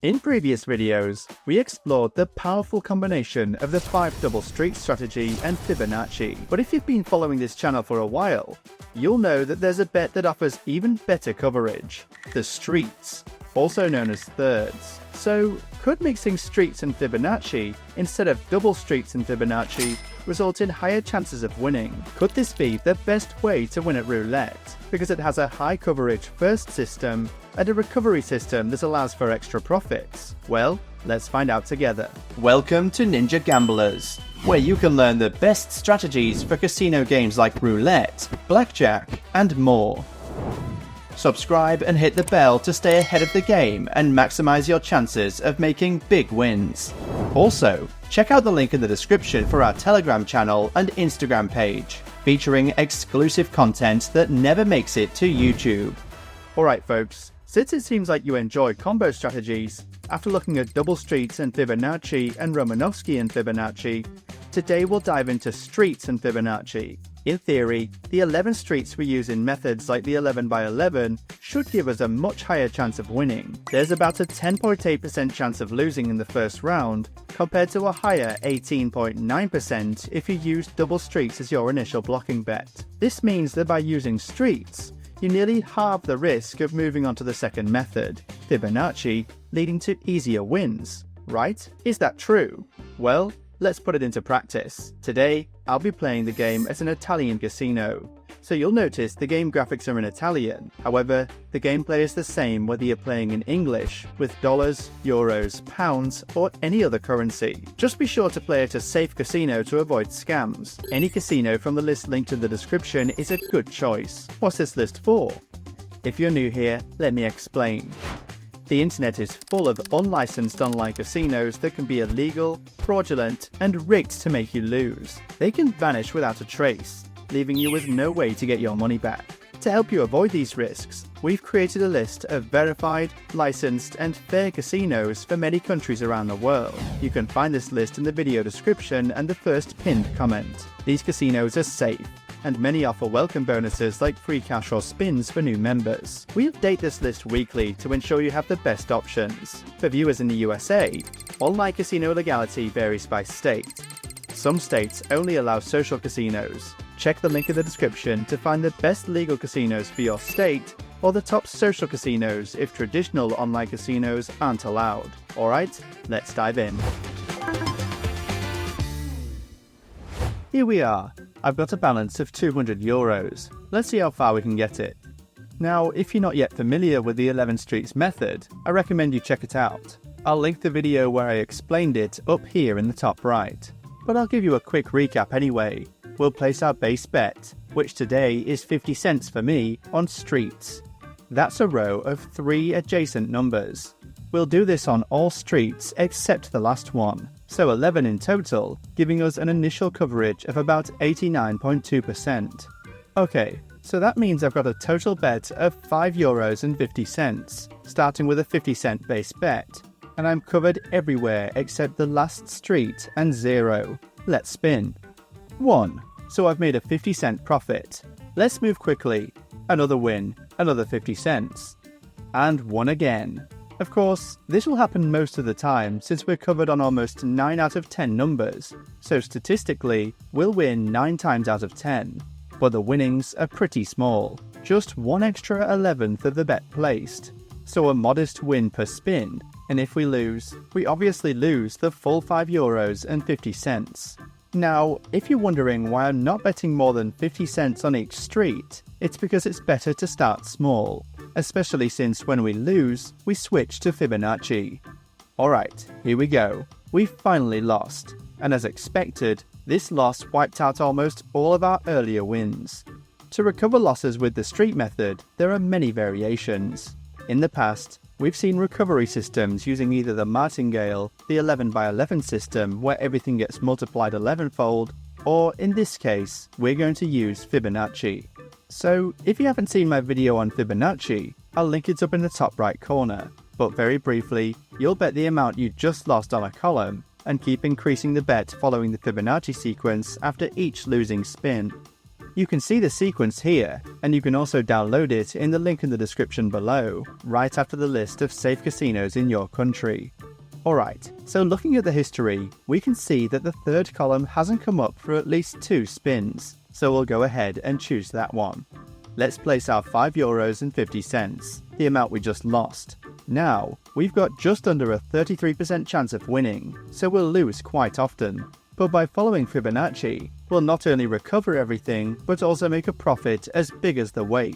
In previous videos, we explored the powerful combination of the 5 double street strategy and Fibonacci. But if you've been following this channel for a while, you'll know that there's a bet that offers even better coverage: the streets, also known as thirds. So, could mixing streets and Fibonacci instead of double streets and Fibonacci result in higher chances of winning? Could this be the best way to win at roulette, because it has a high coverage first system and a recovery system that allows for extra profits? Well, let's find out together. Welcome to Ninja Gamblers, where you can learn the best strategies for casino games like roulette, blackjack, and more. Subscribe and hit the bell to stay ahead of the game and maximize your chances of making big wins. Also, check out the link in the description for our Telegram channel and Instagram page, featuring exclusive content that never makes it to YouTube. Alright folks, since it seems like you enjoy combo strategies, after looking at double streets and Fibonacci and Romanovsky and Fibonacci, today we'll dive into streets and Fibonacci. In theory, the 11 streets we use in methods like the 11 by 11 should give us a much higher chance of winning. There's about a 10.8% chance of losing in the first round, compared to a higher 18.9% if you use double streets as your initial blocking bet. This means that by using streets, you nearly halve the risk of moving on to the second method, Fibonacci, leading to easier wins, right? Is that true? Well, let's put it into practice. Today, I'll be playing the game at an Italian casino. So you'll notice the game graphics are in Italian. However, the gameplay is the same whether you're playing in English, with dollars, euros, pounds, or any other currency. Just be sure to play at a safe casino to avoid scams. Any casino from the list linked in the description is a good choice. What's this list for? If you're new here, let me explain. The internet is full of unlicensed online casinos that can be illegal, fraudulent, and rigged to make you lose. They can vanish without a trace, leaving you with no way to get your money back. To help you avoid these risks, we've created a list of verified, licensed, and fair casinos for many countries around the world. You can find this list in the video description and the first pinned comment. These casinos are safe, and many offer welcome bonuses like free cash or spins for new members. We update this list weekly to ensure you have the best options. For viewers in the USA, online casino legality varies by state. Some states only allow social casinos. Check the link in the description to find the best legal casinos for your state, or the top social casinos if traditional online casinos aren't allowed. Alright, let's dive in. Here we are. I've got a balance of 200 euros. Let's see how far we can get it. Now, if you're not yet familiar with the 11 streets method, I recommend you check it out. I'll link the video where I explained it up here in the top right. But I'll give you a quick recap anyway. We'll place our base bet, which today is 50 cents for me, on streets. That's a row of 3 adjacent numbers. We'll do this on all streets except the last one, so 11 in total, giving us an initial coverage of about 89.2%. Okay, so that means I've got a total bet of 5 euros and 50 cents, starting with a 50-cent base bet, and I'm covered everywhere except the last street and 0. Let's spin. 1. So I've made a 50-cent profit. Let's move quickly. Another win, another 50 cents. And 1 again. Of course, this will happen most of the time since we're covered on almost 9 out of 10 numbers, so statistically, we'll win 9 times out of 10. But the winnings are pretty small, just 1 extra 11th of the bet placed, so a modest win per spin, and if we lose, we obviously lose the full 5 euros and 50 cents. Now, if you're wondering why I'm not betting more than 50 cents on each street, it's because it's better to start small, especially since when we lose, we switch to Fibonacci. Alright, here we go. We've finally lost, and as expected, this loss wiped out almost all of our earlier wins. To recover losses with the street method, there are many variations. In the past, we've seen recovery systems using either the martingale, the 11 by 11 system where everything gets multiplied 11-fold, or in this case, we're going to use Fibonacci. So, if you haven't seen my video on Fibonacci, I'll link it up in the top right corner, but very briefly, you'll bet the amount you just lost on a column, and keep increasing the bet following the Fibonacci sequence after each losing spin. You can see the sequence here, and you can also download it in the link in the description below, right after the list of safe casinos in your country. Alright, so looking at the history, we can see that the third column hasn't come up for at least 2 spins, so we'll go ahead and choose that one. Let's place our €5.50, the amount we just lost. Now, we've got just under a 33% chance of winning, so we'll lose quite often. But by following Fibonacci, we'll not only recover everything, but also make a profit as big as the weight.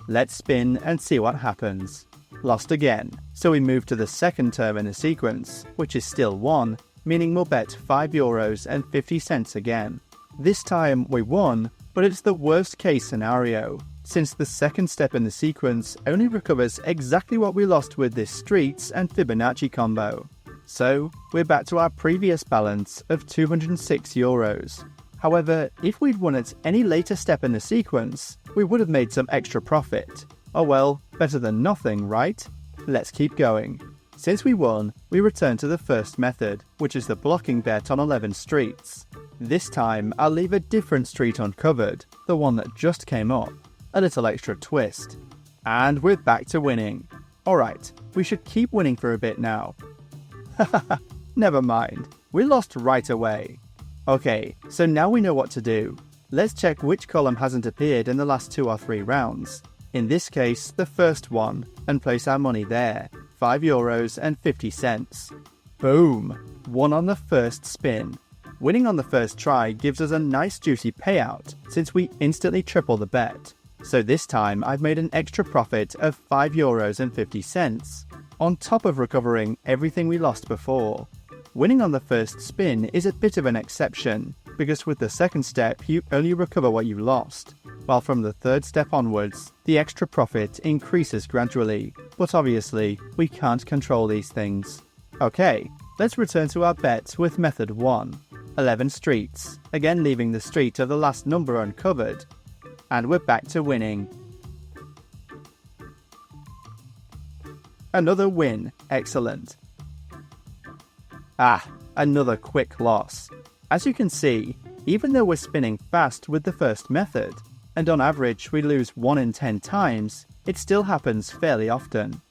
Let's spin and see what happens. Lost again, so we move to the second term in the sequence, which is still 1, meaning we'll bet €5.50 again. This time we won, but it's the worst case scenario, since the second step in the sequence only recovers exactly what we lost with this Streets and Fibonacci combo. So, we're back to our previous balance of €206. However, if we'd won at any later step in the sequence, we would have made some extra profit. Oh well, better than nothing, right? Let's keep going. Since we won, we return to the first method, which is the blocking bet on 11 streets. This time, I'll leave a different street uncovered, the one that just came up. A little extra twist. And we're back to winning. Alright, we should keep winning for a bit now. Hahaha, never mind. We lost right away. Okay, so now we know what to do. Let's check which column hasn't appeared in the last 2 or 3 rounds. In this case, the first one, and place our money there, €5.50. Boom! Won on the first spin. Winning on the first try gives us a nice juicy payout, since we instantly triple the bet. So this time I've made an extra profit of €5.50, on top of recovering everything we lost before. Winning on the first spin is a bit of an exception, because with the second step you only recover what you lost, while from the third step onwards, the extra profit increases gradually, but obviously we can't control these things. Okay, let's return to our bet with method 1, 11 streets, again leaving the street of the last number uncovered, and we're back to winning. Another win, excellent. Another quick loss. As you can see, even though we're spinning fast with the first method, and on average we lose 1 in 10 times, it still happens fairly often.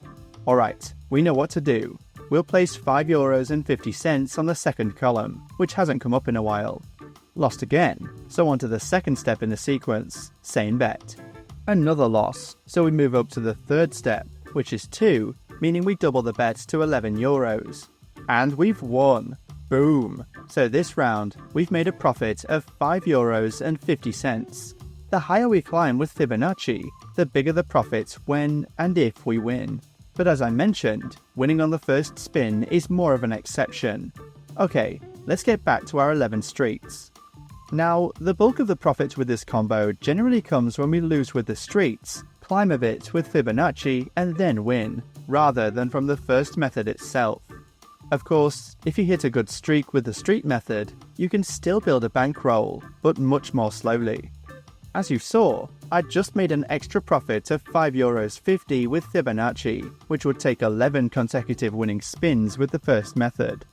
Alright, we know what to do. We'll place €5.50 on the second column, which hasn't come up in a while. Lost again, so on to the second step in the sequence, same bet. Another loss, so we move up to the third step, which is 2, meaning we double the bet to €11. And we've won! Boom! So this round, we've made a profit of €5.50. The higher we climb with Fibonacci, the bigger the profits when and if we win. But as I mentioned, winning on the first spin is more of an exception. Okay, let's get back to our 11 streets. Now, the bulk of the profit with this combo generally comes when we lose with the streets, climb a bit with Fibonacci, and then win, rather than from the first method itself. Of course, if you hit a good streak with the street method, you can still build a bankroll, but much more slowly. As you saw, I just made an extra profit of €5.50 with Fibonacci, which would take 11 consecutive winning spins with the first method.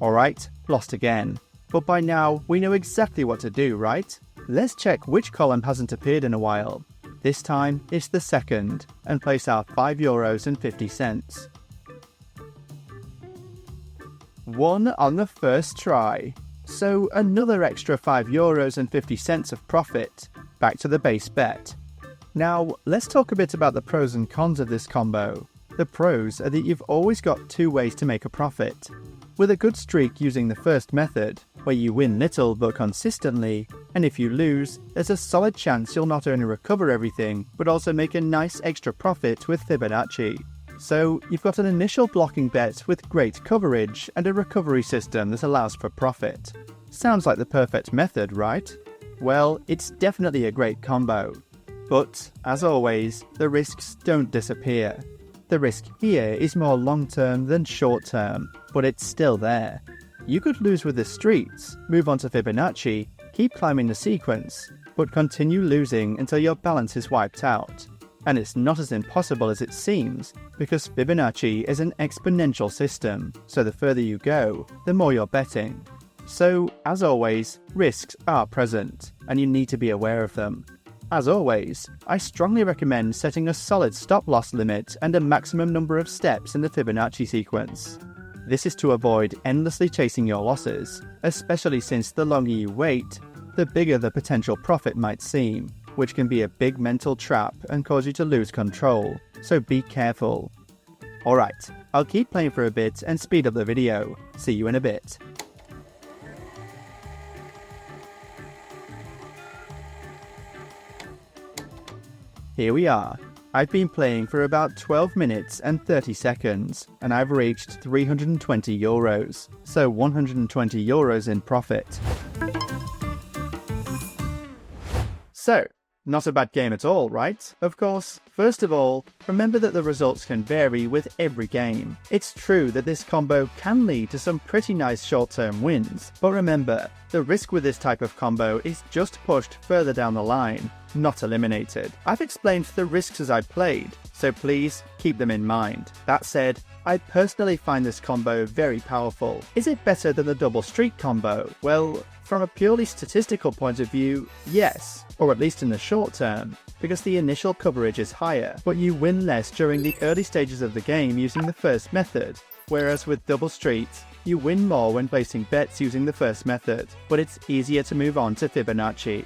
Alright, lost again. But by now, we know exactly what to do, right? Let's check which column hasn't appeared in a while. This time, it's the second, and place our €5.50. Won on the first try. So another extra €5.50 of profit. Back to the base bet. Now, let's talk a bit about the pros and cons of this combo. The pros are that you've always got 2 ways to make a profit. With a good streak using the first method, where you win little but consistently, and if you lose, there's a solid chance you'll not only recover everything, but also make a nice extra profit with Fibonacci. So, you've got an initial blocking bet with great coverage and a recovery system that allows for profit. Sounds like the perfect method, right? Well, it's definitely a great combo. But, as always, the risks don't disappear. The risk here is more long-term than short-term, but it's still there. You could lose with the streets, move on to Fibonacci, keep climbing the sequence, but continue losing until your balance is wiped out. And it's not as impossible as it seems, because Fibonacci is an exponential system, so the further you go, the more you're betting. So, as always, risks are present. and you need to be aware of them. As always, I strongly recommend setting a solid stop-loss limit and a maximum number of steps in the Fibonacci sequence. This is to avoid endlessly chasing your losses, especially since the longer you wait, the bigger the potential profit might seem, which can be a big mental trap and cause you to lose control, so be careful. Alright, I'll keep playing for a bit and speed up the video. See you in a bit. Here we are. I've been playing for about 12 minutes and 30 seconds, and I've reached €320, so €120 in profit. So, not a bad game at all, right? Of course, first of all, remember that the results can vary with every game. It's true that this combo can lead to some pretty nice short-term wins, but remember, the risk with this type of combo is just pushed further down the line, not eliminated. I've explained the risks as I've played, so please keep them in mind. That said, I personally find this combo very powerful. Is it better than the double streak combo? Well, from a purely statistical point of view, yes, or at least in the short term, because the initial coverage is higher, but you win less during the early stages of the game using the first method, whereas with double streak, you win more when placing bets using the first method, but it's easier to move on to Fibonacci.